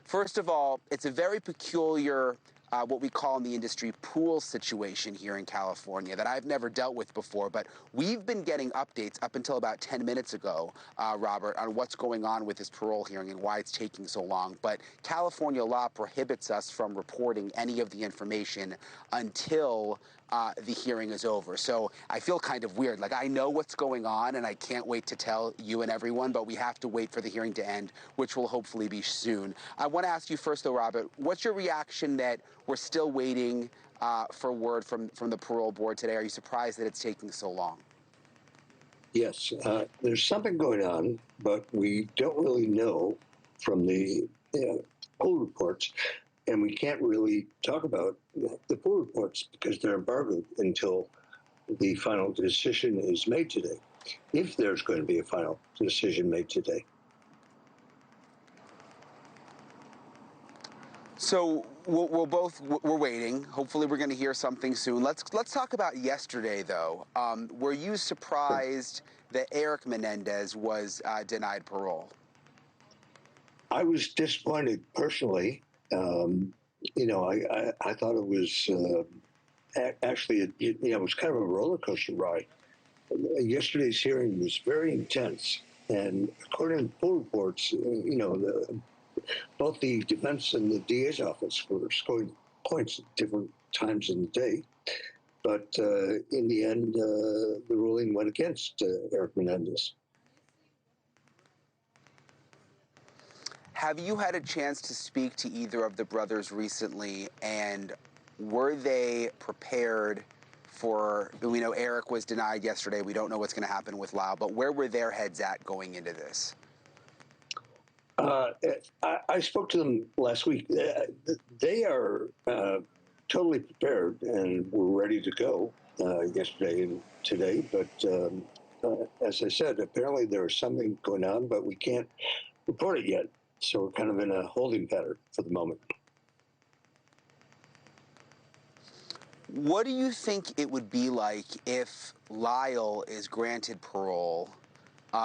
First of all, it's a very peculiar what we call in the industry pool situation here in California that I've never dealt with before, but we've been getting updates up until about 10 minutes ago, Robert, on what's going on with this parole hearing and why it's taking so long. But California law prohibits us from reporting any of the information until the hearing is over. So I feel kind of weird. Like, I know what's going on and I can't wait to tell you and everyone, but we have to wait for the hearing to end, which will hopefully be soon. I want to ask you first, though, Robert, what's your reaction that we're still waiting for word from the parole board today? Are you surprised that it's taking so long? Yes, there's something going on, but we don't really know from the poll reports, and we can't really talk about the poll reports because they're embargoed until the final decision is made today, if there's going to be a final decision made today. So we're waiting. Hopefully we're going to hear something soon. Let's talk about yesterday, though. Were you surprised that Erik Menendez was denied parole? I was disappointed personally. You know, I thought it was actually, it was kind of a roller coaster ride. Yesterday's hearing was very intense, and according to poll reports, you know, both the defense and the DA's office were scoring points at different times in the day. But in the end, the ruling went against Erik Menendez. Have you had a chance to speak to either of the brothers recently, and were they prepared for, we know Erik was denied yesterday, we don't know what's going to happen with Lyall, but where were their heads at going into this? I spoke to them last week. They are totally prepared and were ready to go yesterday and today. But as I said, apparently there is something going on, but we can't report it yet. So we're kind of in a holding pattern for the moment. What do you think it would be like if Lyall is granted parole?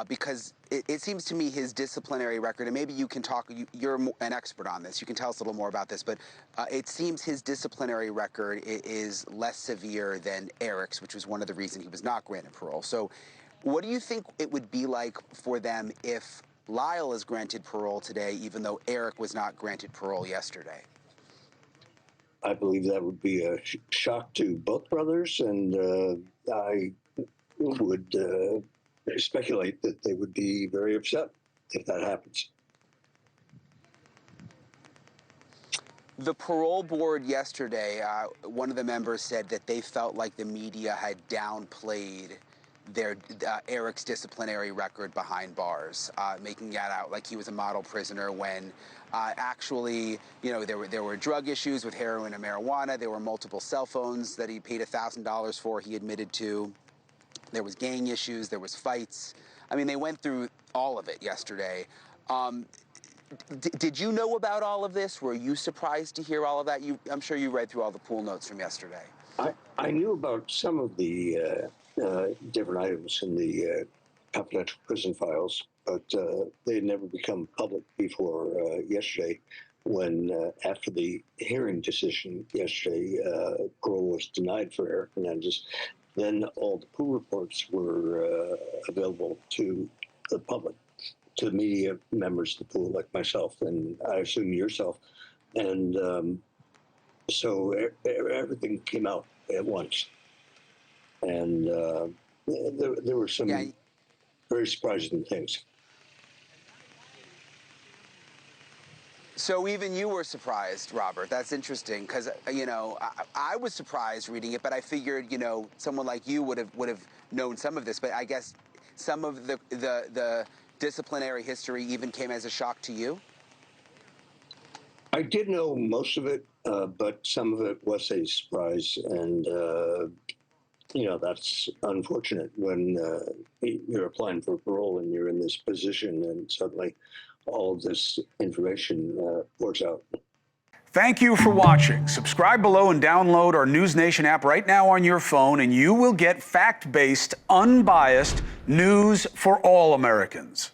Because it seems to me his disciplinary record, and maybe you can talk, you're an expert on this, you can tell us a little more about this, but it seems his disciplinary record is less severe than Erik's, which was one of the reasons he was not granted parole. So what do you think it would be like for them if Lyall is granted parole today, even though Erik was not granted parole yesterday? I believe that would be a shock to both brothers, and I would speculate that they would be very upset if that happens. The parole board yesterday, one of the members said that they felt like the media had downplayed their Erik's disciplinary record behind bars, making that out like he was a model prisoner when actually, you know, there were drug issues with heroin and marijuana. There were multiple cell phones that he paid $1,000 for, he admitted to. There was gang issues, there was fights. I mean, they went through all of it yesterday. Did you know about all of this? Were you surprised to hear all of that? I'm sure you read through all the pool notes from yesterday. I knew about some of the different items in the confidential prison files, but they had never become public before yesterday when, after the hearing decision yesterday, parole was denied for Erik Menendez. Then all the pool reports were available to the public, to the media members of the pool, like myself, and I assume yourself. And so everything came out at once. And there were some very surprising things. So even you were surprised, Robert. That's interesting because, you know, I was surprised reading it, but I figured, you know, someone like you would have known some of this. But I guess some of the disciplinary history even came as a shock to you? I did know most of it, but some of it was a surprise. And, you know, that's unfortunate when you're applying for parole and you're in this position and suddenly all of this information pours out. Thank you for watching. Subscribe below and download our NewsNation app right now on your phone, and you will get fact-based, unbiased news for all Americans.